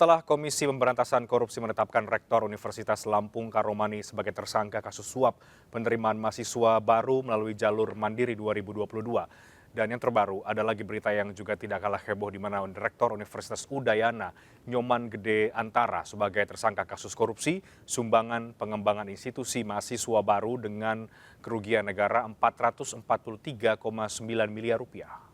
Setelah Komisi Pemberantasan Korupsi menetapkan Rektor Universitas Lampung Karomani sebagai tersangka kasus suap penerimaan mahasiswa baru melalui jalur mandiri 2022. Dan yang terbaru, ada lagi berita yang juga tidak kalah heboh di mana Rektor Universitas Udayana, Nyoman Gede Antara sebagai tersangka kasus korupsi, sumbangan pengembangan institusi mahasiswa baru dengan kerugian negara 443,9 miliar rupiah.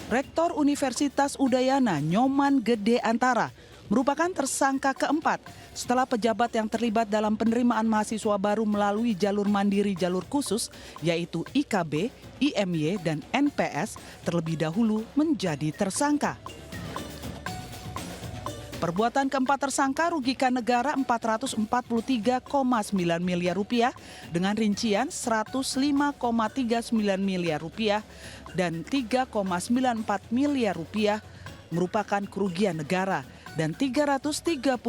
Rektor Universitas Udayana, Nyoman Gede Antara, merupakan tersangka keempat setelah pejabat yang terlibat dalam penerimaan mahasiswa baru melalui jalur mandiri jalur khusus, yaitu IKB, IMY, dan NPS, terlebih dahulu menjadi tersangka. Perbuatan keempat tersangka rugikan negara 443,9 miliar rupiah dengan rincian 105,39 miliar rupiah dan 3,94 miliar rupiah merupakan kerugian negara dan 334,57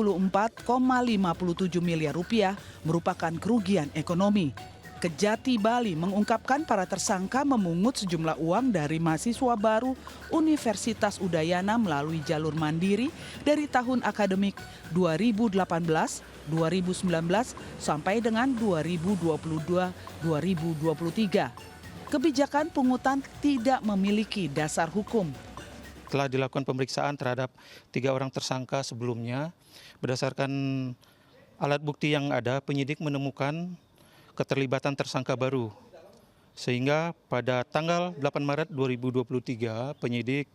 miliar rupiah merupakan kerugian ekonomi. Kejati Bali mengungkapkan para tersangka memungut sejumlah uang dari mahasiswa baru Universitas Udayana melalui jalur mandiri dari tahun akademik 2018-2019 sampai dengan 2022-2023. Kebijakan pungutan tidak memiliki dasar hukum. Telah dilakukan pemeriksaan terhadap 3 orang tersangka sebelumnya. Berdasarkan alat bukti yang ada, penyidik menemukan keterlibatan tersangka baru. Sehingga pada tanggal 8 Maret 2023, penyidik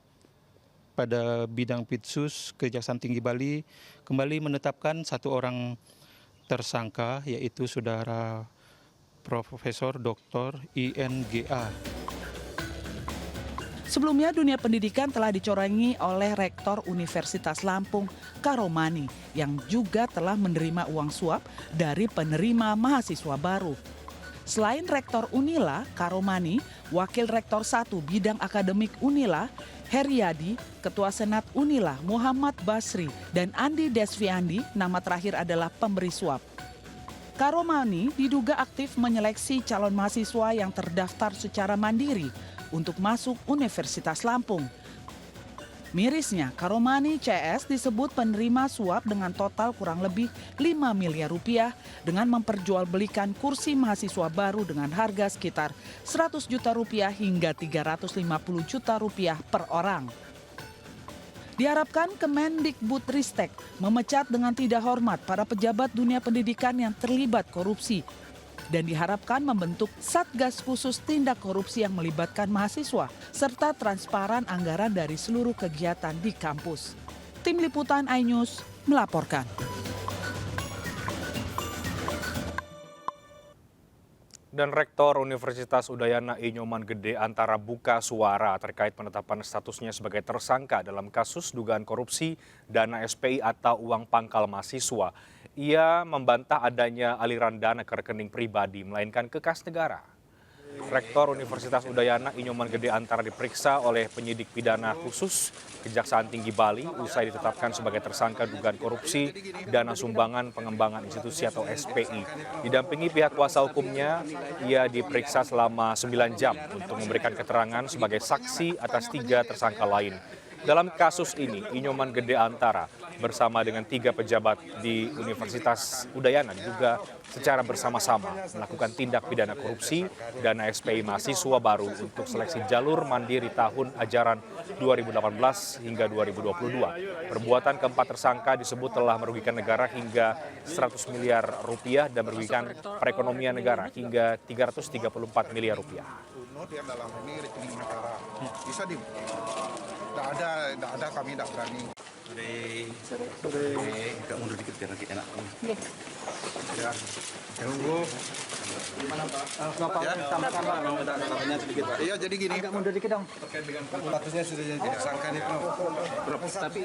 pada bidang Pitsus Kejaksaan Tinggi Bali kembali menetapkan 1 orang tersangka, yaitu saudara Profesor Dr. INGA. Sebelumnya dunia pendidikan telah dicorangi oleh Rektor Universitas Lampung Karomani yang juga telah menerima uang suap dari penerima mahasiswa baru. Selain Rektor Unila Karomani, Wakil Rektor 1 Bidang Akademik Unila Heriadi, Ketua Senat Unila Muhammad Basri, dan Andi Desviandi, nama terakhir adalah pemberi suap. Karomani diduga aktif menyeleksi calon mahasiswa yang terdaftar secara mandiri untuk masuk Universitas Lampung. Mirisnya, Karomani CS disebut penerima suap dengan total kurang lebih 5 miliar rupiah dengan memperjualbelikan kursi mahasiswa baru dengan harga sekitar 100 juta rupiah hingga 350 juta rupiah per orang. Diharapkan Kemendikbudristek memecat dengan tidak hormat para pejabat dunia pendidikan yang terlibat korupsi dan diharapkan membentuk Satgas Khusus Tindak Korupsi yang melibatkan mahasiswa serta transparan anggaran dari seluruh kegiatan di kampus. Tim Liputan iNews melaporkan. Dan Rektor Universitas Udayana Nyoman Gede Antara buka suara terkait penetapan statusnya sebagai tersangka dalam kasus dugaan korupsi dana SPI atau uang pangkal mahasiswa. Ia membantah adanya aliran dana ke rekening pribadi, melainkan ke kas negara. Rektor Universitas Udayana Nyoman Gede Antara diperiksa oleh penyidik pidana khusus Kejaksaan Tinggi Bali usai ditetapkan sebagai tersangka dugaan korupsi dana sumbangan pengembangan institusi atau SPI. Didampingi pihak kuasa hukumnya, ia diperiksa selama 9 jam untuk memberikan keterangan sebagai saksi atas 3 tersangka lain. Dalam kasus ini, Nyoman Gede Antara bersama dengan 3 pejabat di Universitas Udayana juga secara bersama-sama melakukan tindak pidana korupsi dana SPI mahasiswa baru untuk seleksi jalur mandiri tahun ajaran 2018 hingga 2022. Perbuatan keempat tersangka disebut telah merugikan negara hingga 100 miliar rupiah dan merugikan perekonomian negara hingga 334 miliar rupiah. Dalam ini rekening negara bisa di tidak ada kami tidak berani. Agak mundur dikit biar nanti enak. Ya, tunggu. Gimana Pak? Bapak tambahkan Pak, mau minta tambahannya sedikit Pak. Iya, jadi gini. Agak mundur dikit dong. Terkait dengan statusnya sudah jadi tersangka itu. Tapi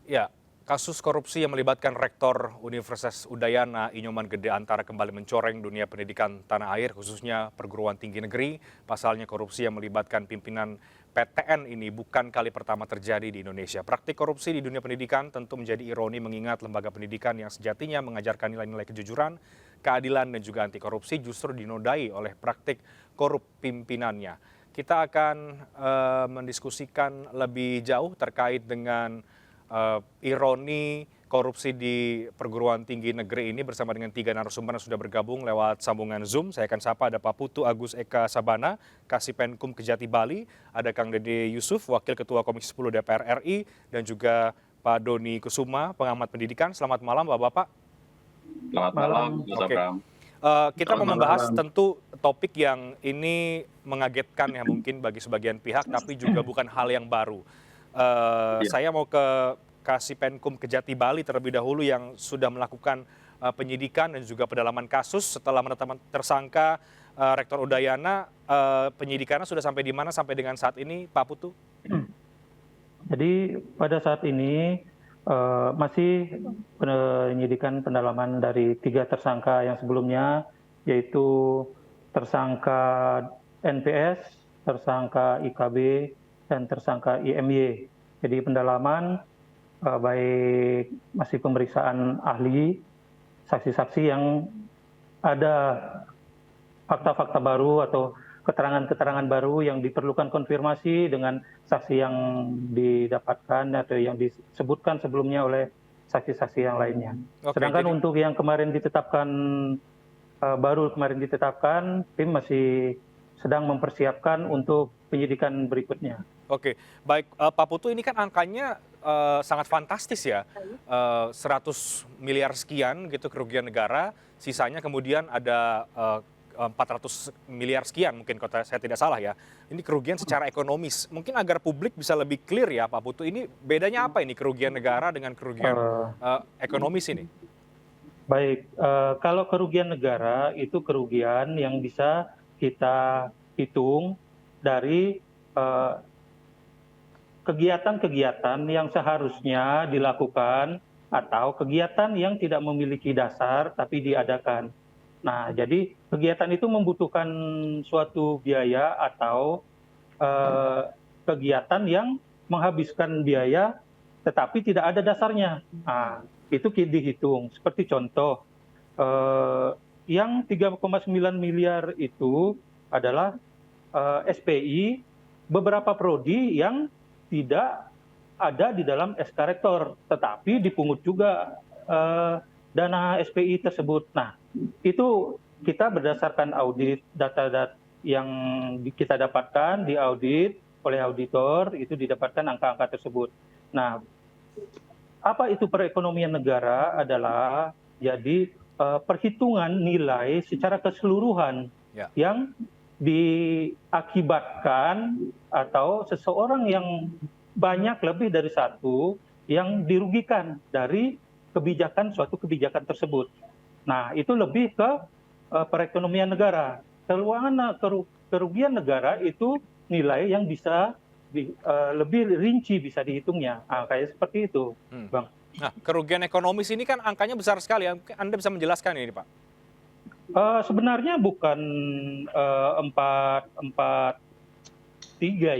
Ya, kasus korupsi yang melibatkan Rektor Universitas Udayana Nyoman Gede Antara kembali mencoreng dunia pendidikan tanah air, khususnya perguruan tinggi negeri. Pasalnya korupsi yang melibatkan pimpinan PTN ini bukan kali pertama terjadi di Indonesia. Praktik korupsi di dunia pendidikan tentu menjadi ironi mengingat lembaga pendidikan yang sejatinya mengajarkan nilai-nilai kejujuran keadilan dan juga anti korupsi justru dinodai oleh praktik korup pimpinannya. Kita akan mendiskusikan lebih jauh terkait dengan ironi korupsi di perguruan tinggi negeri ini bersama dengan 3 narasumber yang sudah bergabung lewat sambungan Zoom. Saya akan sapa ada Pak Putu Agus Eka Sabana, Kasipenkum Kejati Bali, ada Kang Dede Yusuf, Wakil Ketua Komisi 10 DPR RI, dan juga Pak Doni Kusuma, pengamat pendidikan. Selamat malam Bapak-Bapak. Selamat malam, Mas Oke. Abram. Kita mau membahas tentu topik yang ini mengagetkan ya mungkin bagi sebagian pihak, tapi juga bukan hal yang baru. Saya mau ke Kasipenkum Kejati Bali terlebih dahulu yang sudah melakukan penyidikan dan juga pendalaman kasus setelah menetapkan tersangka Rektor Udayana. Penyidikannya sudah sampai di mana sampai dengan saat ini, Pak Putu? Jadi pada saat ini masih penyidikan pendalaman dari 3 tersangka yang sebelumnya, yaitu tersangka NPS, tersangka IKB, dan tersangka IMY. Jadi pendalaman baik masih pemeriksaan ahli, saksi-saksi yang ada fakta-fakta baru atau keterangan-keterangan baru yang diperlukan konfirmasi dengan saksi yang didapatkan atau yang disebutkan sebelumnya oleh saksi-saksi yang lainnya. Oke, Sedangkan jadi untuk yang kemarin ditetapkan, tim masih sedang mempersiapkan untuk penyidikan berikutnya. Oke, baik Pak Putu, ini kan angkanya sangat fantastis ya, 100 miliar sekian gitu kerugian negara, sisanya kemudian ada 400 miliar sekian mungkin kalau saya tidak salah ya. Ini kerugian secara ekonomis. Mungkin agar publik bisa lebih clear ya Pak Putu, ini bedanya apa ini kerugian negara dengan kerugian ekonomis ini? Baik, kalau kerugian negara itu kerugian yang bisa kita hitung dari kegiatan-kegiatan yang seharusnya dilakukan atau kegiatan yang tidak memiliki dasar tapi diadakan. Nah, jadi kegiatan itu membutuhkan suatu biaya atau kegiatan yang menghabiskan biaya tetapi tidak ada dasarnya. Nah, itu dihitung. Seperti contoh, yang 3,9 miliar itu adalah SPI beberapa prodi yang tidak ada di dalam SK Rektor, tetapi dipungut juga dana SPI tersebut. Nah, itu kita berdasarkan audit data-data yang kita dapatkan di audit oleh auditor, itu didapatkan angka-angka tersebut. Nah, apa itu perekonomian negara adalah jadi perhitungan nilai secara keseluruhan yang diakibatkan atau seseorang yang banyak lebih dari satu yang dirugikan dari suatu kebijakan tersebut. Nah, itu lebih ke perekonomian negara. Kerugian negara itu nilai yang bisa lebih rinci bisa dihitungnya. Nah, kayak seperti itu, Bang. Nah, kerugian ekonomis ini kan angkanya besar sekali. Anda bisa menjelaskan ini, Pak? Sebenarnya bukan 443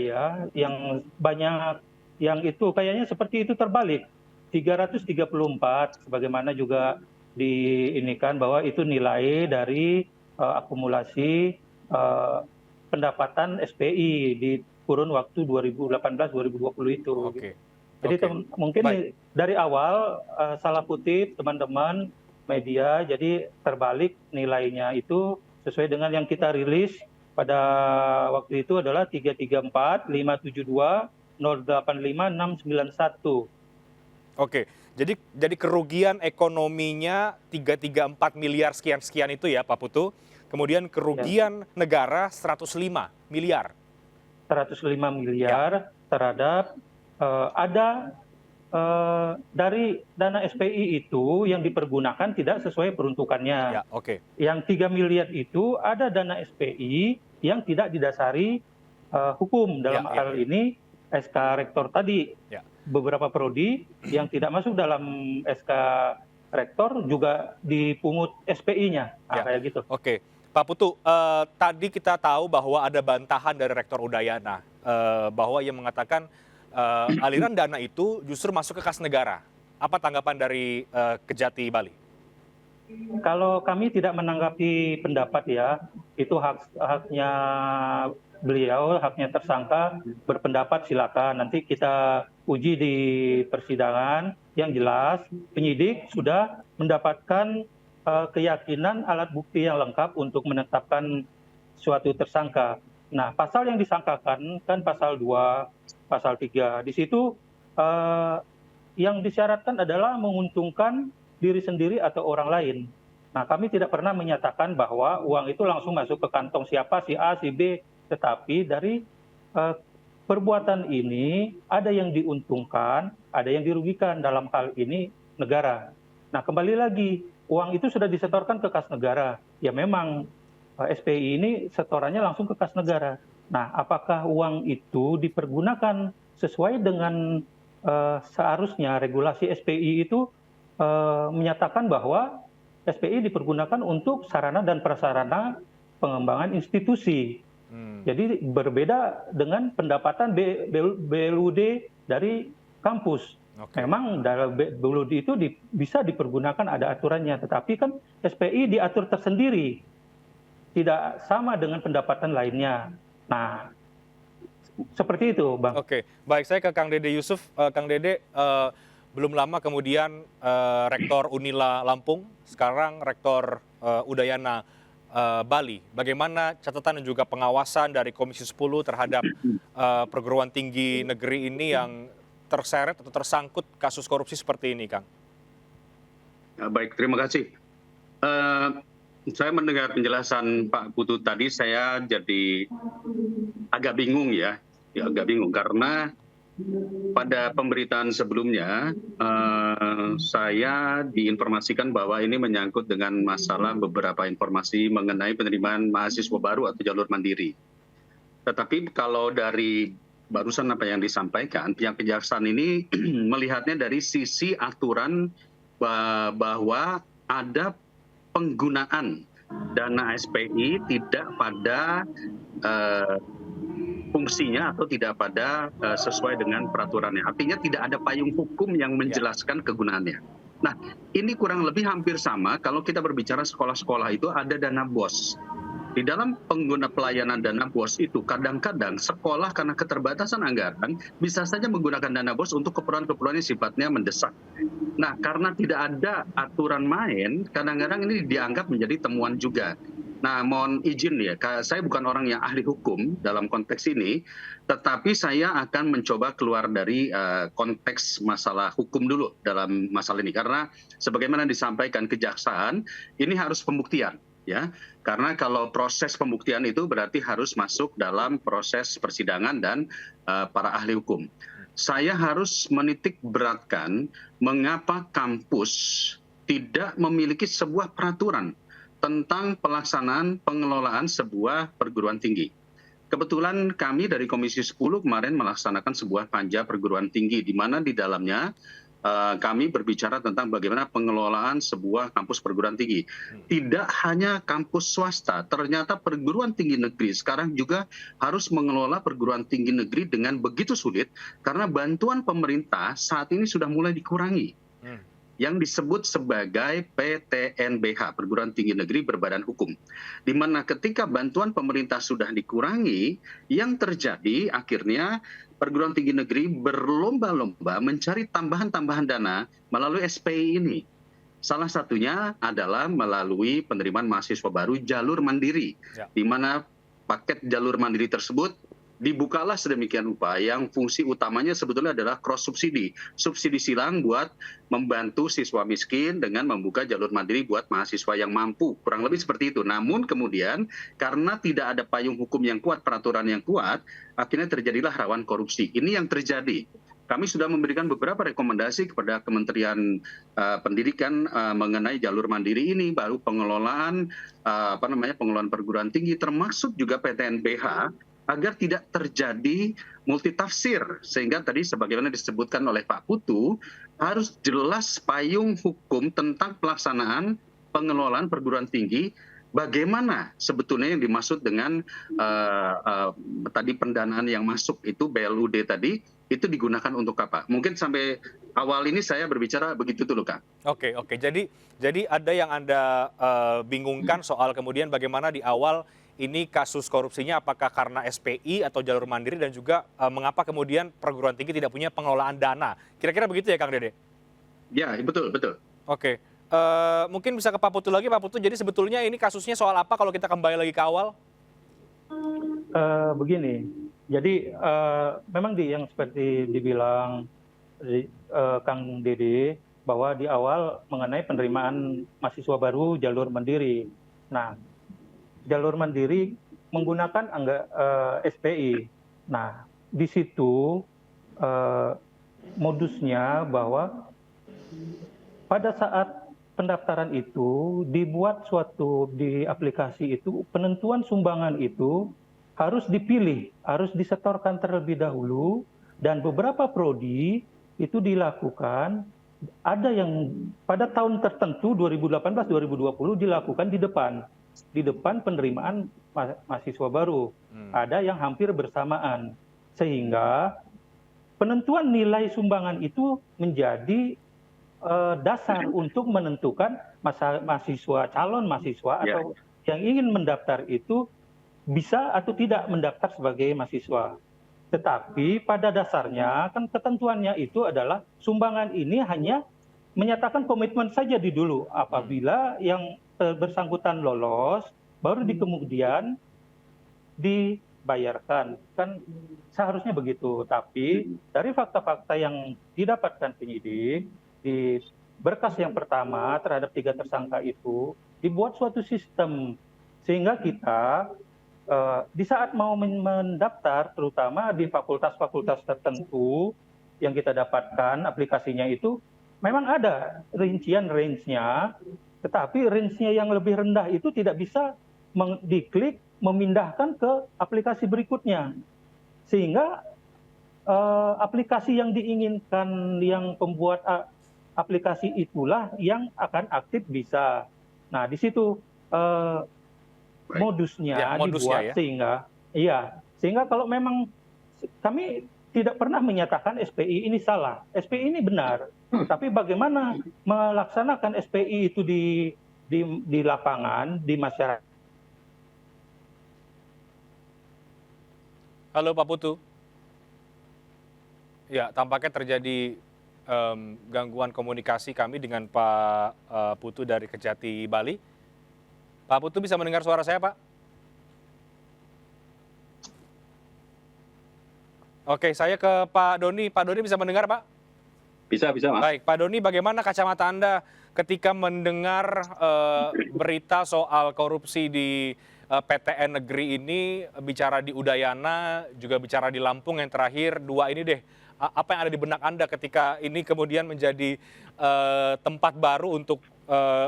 ya, yang banyak yang itu kayaknya seperti itu terbalik. 334 sebagaimana juga diinikan bahwa itu nilai dari akumulasi pendapatan SPI di kurun waktu 2018-2020 itu. Oke. Jadi mungkin Baik. dari awal salah kutip teman-teman media, jadi terbalik nilainya itu sesuai dengan yang kita rilis pada waktu itu adalah 334 572 085 691. Oke, jadi kerugian ekonominya 334 miliar sekian itu ya Pak Putu. Kemudian kerugian negara 105 miliar. 105 miliar terhadap ada dari dana SPI itu yang dipergunakan tidak sesuai peruntukannya. Ya, oke. Yang 3 miliar itu ada dana SPI yang tidak didasari hukum. Dalam hal ini SK Rektor tadi. Ya. Beberapa prodi yang tidak masuk dalam SK Rektor juga dipungut SPI-nya. Nah, kayak gitu. Oke. Pak Putu, tadi kita tahu bahwa ada bantahan dari Rektor Udayana bahwa ia mengatakan aliran dana itu justru masuk ke kas negara. Apa tanggapan dari Kejati Bali? Kalau kami tidak menanggapi pendapat ya, itu haknya beliau, haknya tersangka berpendapat silakan. Nanti kita uji di persidangan. Yang jelas penyidik sudah mendapatkan keyakinan alat bukti yang lengkap untuk menetapkan suatu tersangka. Nah, pasal yang disangkakan kan pasal 2, pasal 3. Di situ yang disyaratkan adalah menguntungkan diri sendiri atau orang lain. Nah, kami tidak pernah menyatakan bahwa uang itu langsung masuk ke kantong siapa, si A, si B, tetapi dari perbuatan ini ada yang diuntungkan, ada yang dirugikan, dalam hal ini negara. Nah, kembali lagi, uang itu sudah disetorkan ke kas negara. Ya memang SPI ini setorannya langsung ke kas negara. Nah, apakah uang itu dipergunakan sesuai dengan seharusnya regulasi SPI itu menyatakan bahwa SPI dipergunakan untuk sarana dan prasarana pengembangan institusi. Jadi berbeda dengan pendapatan BLUD dari kampus. Memang dalam BLUD itu bisa dipergunakan, ada aturannya, tetapi kan SPI diatur tersendiri, tidak sama dengan pendapatan lainnya. Nah, seperti itu, Bang. Oke, baik, saya ke Kang Dede Yusuf. Kang Dede, belum lama kemudian Rektor Unila Lampung, sekarang Rektor Udayana Bali. Bagaimana catatan dan juga pengawasan dari Komisi 10 terhadap perguruan tinggi negeri ini yang terseret atau tersangkut kasus korupsi seperti ini, Kang? Baik, terima kasih. Saya mendengar penjelasan Pak Putu tadi, saya jadi agak bingung ya, agak bingung karena pada pemberitaan sebelumnya saya diinformasikan bahwa ini menyangkut dengan masalah beberapa informasi mengenai penerimaan mahasiswa baru atau jalur mandiri. Tetapi kalau dari barusan apa yang disampaikan, pihak kejaksaan ini melihatnya dari sisi aturan bahwa ada penggunaan dana SPI tidak pada fungsinya atau tidak pada sesuai dengan peraturannya. Artinya tidak ada payung hukum yang menjelaskan kegunaannya. Nah, ini kurang lebih hampir sama kalau kita berbicara sekolah-sekolah itu ada dana BOS. Di dalam pengguna pelayanan dana BOS itu kadang-kadang sekolah karena keterbatasan anggaran bisa saja menggunakan dana BOS untuk keperluan-keperluan yang sifatnya mendesak. Nah, karena tidak ada aturan main, kadang-kadang ini dianggap menjadi temuan juga. Nah, mohon izin ya, saya bukan orang yang ahli hukum dalam konteks ini, tetapi saya akan mencoba keluar dari konteks masalah hukum dulu dalam masalah ini. Karena sebagaimana disampaikan kejaksaan, ini harus pembuktian. Ya, karena kalau proses pembuktian itu berarti harus masuk dalam proses persidangan dan para ahli hukum. Saya harus menitik beratkan mengapa kampus tidak memiliki sebuah peraturan tentang pelaksanaan pengelolaan sebuah perguruan tinggi. Kebetulan kami dari Komisi 10 kemarin melaksanakan sebuah panja perguruan tinggi, di mana di dalamnya kami berbicara tentang bagaimana pengelolaan sebuah kampus perguruan tinggi. Tidak hanya kampus swasta, ternyata perguruan tinggi negeri sekarang juga harus mengelola perguruan tinggi negeri dengan begitu sulit karena bantuan pemerintah saat ini sudah mulai dikurangi. Yang disebut sebagai PTNBH, Perguruan Tinggi Negeri Berbadan Hukum. Di mana ketika bantuan pemerintah sudah dikurangi, yang terjadi akhirnya perguruan tinggi negeri berlomba-lomba mencari tambahan-tambahan dana melalui SPI ini. Salah satunya adalah melalui penerimaan mahasiswa baru jalur mandiri, di mana paket jalur mandiri tersebut dibukalah sedemikian rupa yang fungsi utamanya sebetulnya adalah cross subsidi. Subsidi silang buat membantu siswa miskin dengan membuka jalur mandiri buat mahasiswa yang mampu. Kurang lebih seperti itu. Namun kemudian karena tidak ada payung hukum yang kuat, peraturan yang kuat, akhirnya terjadilah rawan korupsi. Ini yang terjadi. Kami sudah memberikan beberapa rekomendasi kepada Kementerian Pendidikan mengenai jalur mandiri ini, baru pengelolaan pengelolaan perguruan tinggi, termasuk juga PTNBH, agar tidak terjadi multitafsir. Sehingga tadi sebagaimana disebutkan oleh Pak Putu, harus jelas payung hukum tentang pelaksanaan pengelolaan perguruan tinggi bagaimana sebetulnya yang dimaksud dengan tadi pendanaan yang masuk itu BLUD tadi itu digunakan untuk apa? Mungkin sampai awal ini saya berbicara begitu dulu, Kak. Oke, oke. Jadi ada yang Anda bingungkan soal kemudian bagaimana di awal ini kasus korupsinya apakah karena SPI atau jalur mandiri dan juga mengapa kemudian perguruan tinggi tidak punya pengelolaan dana. Kira-kira begitu ya, Kang Dede? Ya, betul, betul. Oke. Mungkin bisa ke Pak Putu lagi, Pak Putu. Jadi sebetulnya ini kasusnya soal apa kalau kita kembali lagi ke awal? Begini, jadi memang yang seperti dibilang Kang Dede bahwa di awal mengenai penerimaan mahasiswa baru jalur mandiri. Nah, jalur mandiri menggunakan SPI. Nah, di situ modusnya bahwa pada saat pendaftaran itu dibuat suatu di aplikasi itu penentuan sumbangan itu harus dipilih, harus disetorkan terlebih dahulu dan beberapa prodi itu dilakukan ada yang pada tahun tertentu 2018-2020 dilakukan di depan penerimaan mahasiswa baru. Ada yang hampir bersamaan sehingga penentuan nilai sumbangan itu menjadi dasar untuk menentukan calon mahasiswa atau yang ingin mendaftar itu bisa atau tidak mendaftar sebagai mahasiswa. Tetapi pada dasarnya kan ketentuannya itu adalah sumbangan ini hanya menyatakan komitmen saja di dulu. Apabila yang bersangkutan lolos, baru di kemudian dibayarkan. Kan seharusnya begitu. Tapi dari fakta-fakta yang didapatkan penyidik, di berkas yang pertama terhadap 3 tersangka itu dibuat suatu sistem sehingga kita di saat mau mendaftar terutama di fakultas-fakultas tertentu yang kita dapatkan aplikasinya itu memang ada rincian range-nya, tetapi range-nya yang lebih rendah itu tidak bisa diklik memindahkan ke aplikasi berikutnya sehingga aplikasi yang diinginkan yang pembuat aplikasi itulah yang akan aktif bisa. Nah, di situ modusnya dibuat ya. Sehingga kalau memang kami tidak pernah menyatakan SPI ini salah, SPI ini benar. Tapi bagaimana melaksanakan SPI itu di lapangan, di masyarakat. Halo Pak Putu. Ya, tampaknya terjadi gangguan komunikasi kami dengan Pak Putu dari Kejati, Bali. Pak Putu bisa mendengar suara saya, Pak? Oke, saya ke Pak Doni. Pak Doni bisa mendengar, Pak? Bisa, Mas. Baik, Pak Doni, bagaimana kacamata Anda ketika mendengar berita soal korupsi di PTN negeri ini, bicara di Udayana, juga bicara di Lampung yang terakhir, 2 ini deh. Apa yang ada di benak Anda ketika ini kemudian menjadi tempat baru untuk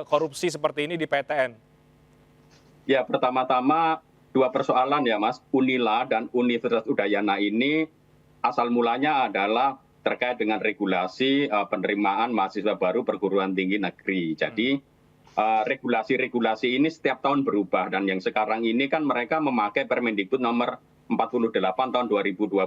korupsi seperti ini di PTN? Ya, pertama-tama 2 persoalan ya Mas. Unila dan Universitas Udayana ini asal mulanya adalah terkait dengan regulasi penerimaan mahasiswa baru perguruan tinggi negeri. Jadi regulasi-regulasi ini setiap tahun berubah dan yang sekarang ini kan mereka memakai Permendikbud nomor 48 tahun 2022.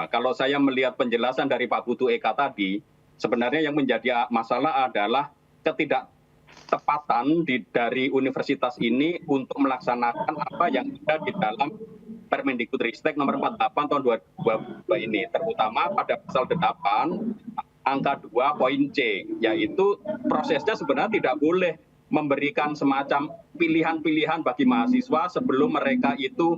Kalau saya melihat penjelasan dari Pak Putu Eka tadi, sebenarnya yang menjadi masalah adalah ketidaktepatan dari universitas ini untuk melaksanakan apa yang ada di dalam Permendikbudristek nomor 48 tahun 2022 ini, terutama pada pasal 8 angka 2 poin C, yaitu prosesnya sebenarnya tidak boleh memberikan semacam pilihan-pilihan bagi mahasiswa sebelum mereka itu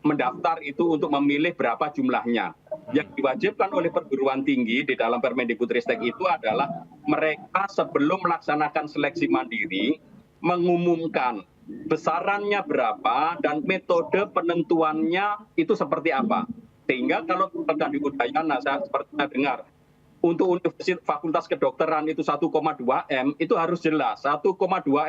mendaftar itu untuk memilih berapa jumlahnya. Yang diwajibkan oleh perguruan tinggi di dalam Permendikbudristek itu adalah mereka sebelum melaksanakan seleksi mandiri mengumumkan besarannya berapa dan metode penentuannya itu seperti apa. Sehingga kalau di Udayana saya seperti dengar untuk Universitas Fakultas Kedokteran itu 1,2 M itu harus jelas 1,2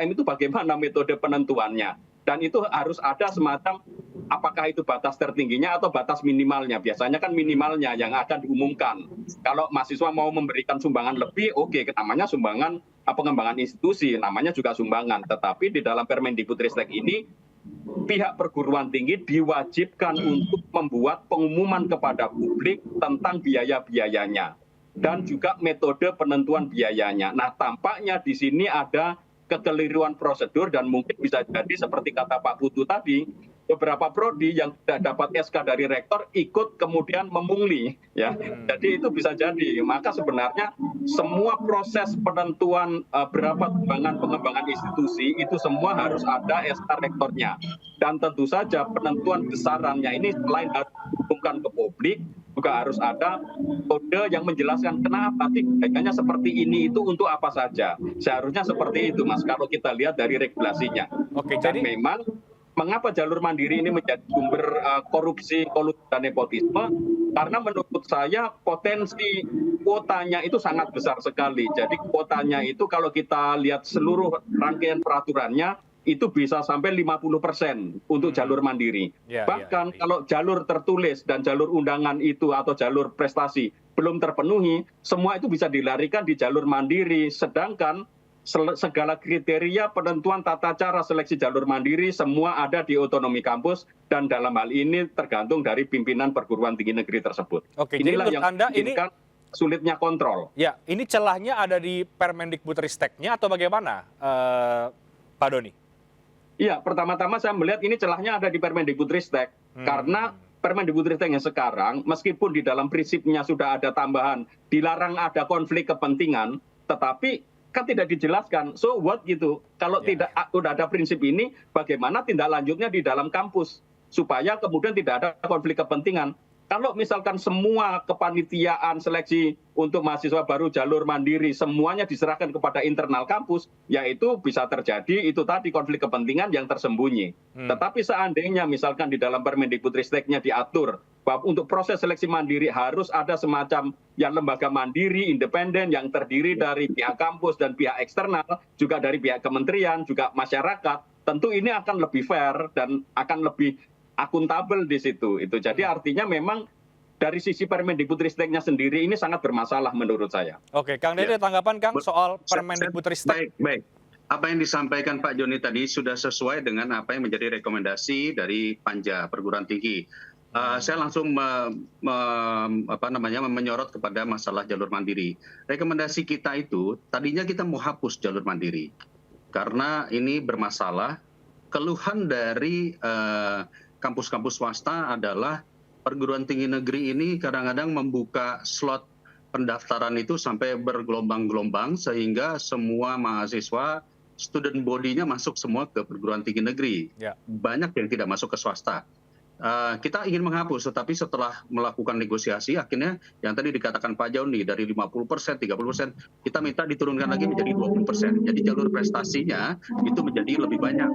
M itu bagaimana metode penentuannya. Dan itu harus ada semacam apakah itu batas tertingginya atau batas minimalnya. Biasanya kan minimalnya yang akan diumumkan. Kalau mahasiswa mau memberikan sumbangan lebih, oke, namanya sumbangan pengembangan institusi, namanya juga sumbangan. Tetapi di dalam Permendikbudristek ini, pihak perguruan tinggi diwajibkan untuk membuat pengumuman kepada publik tentang biaya-biayanya dan juga metode penentuan biayanya. Nah, tampaknya di sini ada kekeliruan prosedur dan mungkin bisa jadi seperti kata Pak Putu tadi, beberapa prodi yang tidak dapat SK dari rektor ikut kemudian memungli, ya. Jadi itu bisa jadi. Maka sebenarnya semua proses penentuan berapa pengembangan institusi itu semua harus ada SK rektornya. Dan tentu saja penentuan besarannya ini selain harus diumumkan ke publik, juga harus ada kode yang menjelaskan kenapa sih kayaknya seperti ini itu untuk apa saja. Seharusnya seperti itu, Mas, kalau kita lihat dari regulasinya. Oke, Dan jadi memang mengapa jalur mandiri ini menjadi sumber korupsi, kolusi, dan nepotisme? Karena menurut saya potensi kuotanya itu sangat besar sekali. Jadi kuotanya itu kalau kita lihat seluruh rangkaian peraturannya, itu bisa sampai 50% untuk jalur mandiri. Bahkan kalau jalur tertulis dan jalur undangan itu atau jalur prestasi belum terpenuhi, semua itu bisa dilarikan di jalur mandiri. Sedangkan segala kriteria penentuan tata cara seleksi jalur mandiri semua ada di otonomi kampus dan dalam hal ini tergantung dari pimpinan perguruan tinggi negeri tersebut. Oke, Inilah jadi yang menurut Anda ini sulitnya kontrol. ya, ini celahnya ada di Permendikbudristeknya atau bagaimana, Pak Doni? Iya, pertama-tama saya melihat ini celahnya ada di Permendikbudristek karena Permendikbudristek yang sekarang meskipun di dalam prinsipnya sudah ada tambahan dilarang ada konflik kepentingan, tetapi kan tidak dijelaskan. So what gitu? Kalau tidak udah ada prinsip ini, bagaimana tindak lanjutnya di dalam kampus supaya kemudian tidak ada konflik kepentingan? Kalau misalkan semua kepanitiaan seleksi untuk mahasiswa baru jalur mandiri semuanya diserahkan kepada internal kampus, yaitu bisa terjadi itu tadi konflik kepentingan yang tersembunyi. Tetapi seandainya misalkan di dalam Permendikbudristeknya diatur bahwa untuk proses seleksi mandiri harus ada semacam yang lembaga mandiri independen yang terdiri dari pihak kampus dan pihak eksternal, juga dari pihak kementerian, juga masyarakat, tentu ini akan lebih fair dan akan lebih akuntabel di situ. Itu jadi artinya memang dari sisi Permendikbudristeknya sendiri ini sangat bermasalah menurut saya. Oke, Kang Dede, tanggapan Kang soal Permendikbudristek. Baik. Apa yang disampaikan Pak Joni tadi sudah sesuai dengan apa yang menjadi rekomendasi dari Panja Perguruan Tinggi. Saya langsung menyorot kepada masalah jalur mandiri. Rekomendasi kita itu tadinya kita mau hapus jalur mandiri karena ini bermasalah. Keluhan dari kampus-kampus swasta adalah perguruan tinggi negeri ini kadang-kadang membuka slot pendaftaran itu sampai bergelombang-gelombang sehingga semua mahasiswa student body-nya masuk semua ke perguruan tinggi negeri. Banyak yang tidak masuk ke swasta. Kita ingin menghapus, tetapi setelah melakukan negosiasi, akhirnya yang tadi dikatakan Pak Joni dari 50%, 30%, kita minta diturunkan lagi menjadi 20%. Jadi jalur prestasinya itu menjadi lebih banyak.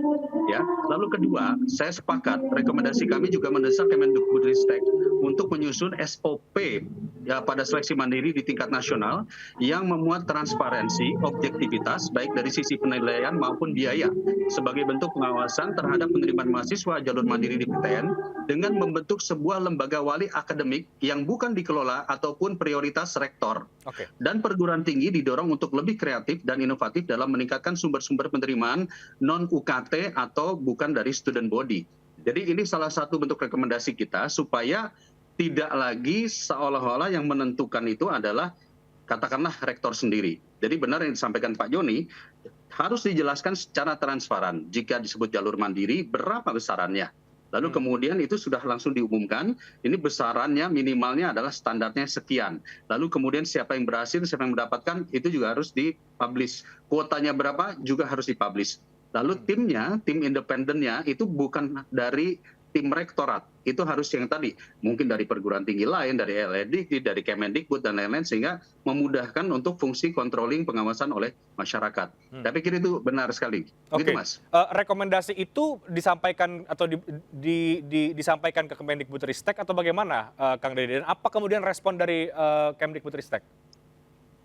Ya. Lalu kedua, saya sepakat rekomendasi kami juga mendesak Kemendikbudristek untuk menyusun SOP ya pada seleksi mandiri di tingkat nasional yang memuat transparansi, objektivitas baik dari sisi penilaian maupun biaya sebagai bentuk pengawasan terhadap penerimaan mahasiswa jalur mandiri di PTN dengan membentuk sebuah lembaga wali akademik yang bukan dikelola ataupun prioritas rektor. Dan perguruan tinggi didorong untuk lebih kreatif dan inovatif dalam meningkatkan sumber-sumber penerimaan non-UKT atau bukan dari student body. Jadi ini salah satu bentuk rekomendasi kita supaya tidak lagi seolah-olah yang menentukan itu adalah katakanlah rektor sendiri. Jadi benar yang disampaikan Pak Joni, harus dijelaskan secara transparan. Jika disebut jalur mandiri, berapa besarannya? Lalu kemudian itu sudah langsung diumumkan, ini besarannya minimalnya adalah standarnya sekian. Lalu kemudian siapa yang berhasil, siapa yang mendapatkan, itu juga harus dipublish. Kuotanya berapa juga harus dipublish. Lalu tim independennya itu bukan dari tim rektorat, itu harus yang tadi, mungkin dari perguruan tinggi lain, dari LEDIK, dari Kemendikbud dan lain-lain, sehingga memudahkan untuk fungsi controlling pengawasan oleh masyarakat. Saya pikir itu benar sekali. Gitu, Mas. Rekomendasi itu disampaikan atau disampaikan ke Kemendikbudristek atau bagaimana, Kang Dede? Dan apa kemudian respon dari Kemendikbudristek?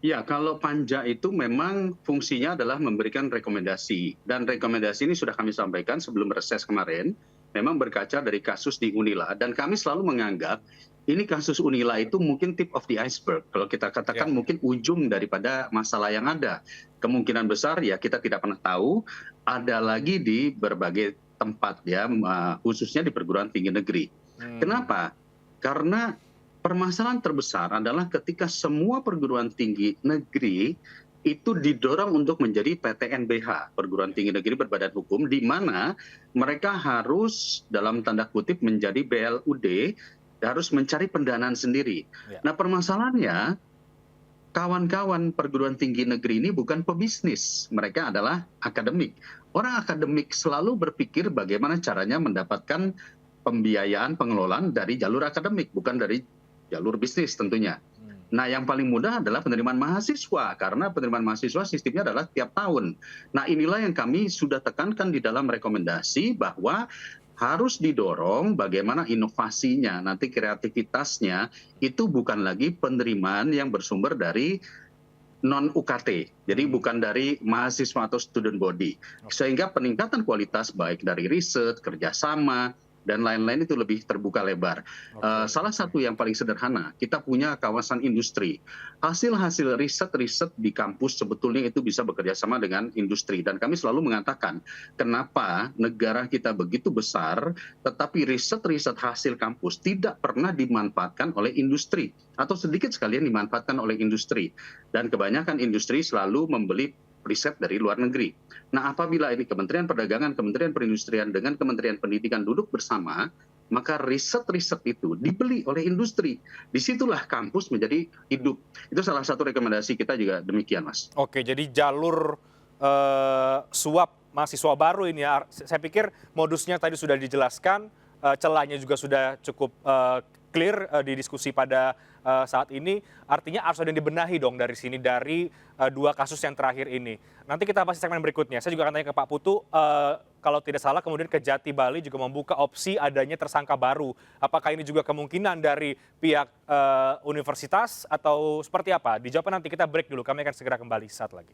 Ya, kalau Panja itu memang fungsinya adalah memberikan rekomendasi. Dan rekomendasi ini sudah kami sampaikan sebelum reses kemarin, memang berkaca dari kasus di Unila. Dan kami selalu menganggap ini kasus Unila itu mungkin tip of the iceberg. Kalau kita katakan mungkin ujung daripada masalah yang ada. Kemungkinan besar ya kita tidak pernah tahu, ada lagi di berbagai tempat ya, khususnya di perguruan tinggi negeri. Kenapa? Karena permasalahan terbesar adalah ketika semua perguruan tinggi negeri itu didorong untuk menjadi PTNBH, perguruan tinggi negeri berbadan hukum, di mana mereka harus dalam tanda kutip menjadi BLUD, harus mencari pendanaan sendiri. Nah permasalahannya, kawan-kawan perguruan tinggi negeri ini bukan pebisnis, mereka adalah akademik. Orang akademik selalu berpikir bagaimana caranya mendapatkan pembiayaan pengelolaan dari jalur akademik, bukan dari jalur bisnis tentunya. Nah yang paling mudah adalah penerimaan mahasiswa, karena penerimaan mahasiswa sistemnya adalah tiap tahun. Nah inilah yang kami sudah tekankan di dalam rekomendasi, bahwa harus didorong bagaimana inovasinya, nanti kreativitasnya itu bukan lagi penerimaan yang bersumber dari non-UKT, jadi bukan dari mahasiswa atau student body. Sehingga peningkatan kualitas baik dari riset, kerjasama, dan lain-lain itu lebih terbuka lebar. Salah satu yang paling sederhana, kita punya kawasan industri. Hasil-hasil riset-riset di kampus sebetulnya itu bisa bekerja sama dengan industri. Dan kami selalu mengatakan, kenapa negara kita begitu besar, tetapi riset-riset hasil kampus tidak pernah dimanfaatkan oleh industri. Atau sedikit sekalian dimanfaatkan oleh industri. Dan kebanyakan industri selalu membeli riset dari luar negeri. Nah, apabila ini Kementerian Perdagangan, Kementerian Perindustrian dengan Kementerian Pendidikan duduk bersama, maka riset-riset itu dibeli oleh industri. Disitulah kampus menjadi hidup. Itu salah satu rekomendasi kita juga demikian, Mas. Oke, jadi jalur suap mahasiswa baru ini ya, saya pikir modusnya tadi sudah dijelaskan, celahnya juga sudah cukup clear di diskusi pada saat ini, artinya harus ada yang dibenahi dong dari sini, dari dua kasus yang terakhir ini. Nanti kita bahas segmen berikutnya. Saya juga akan tanya ke Pak Putu, kalau tidak salah kemudian Kejati Bali juga membuka opsi adanya tersangka baru. Apakah ini juga kemungkinan dari pihak universitas atau seperti apa? Dijawabkan nanti, kita break dulu, kami akan segera kembali saat lagi.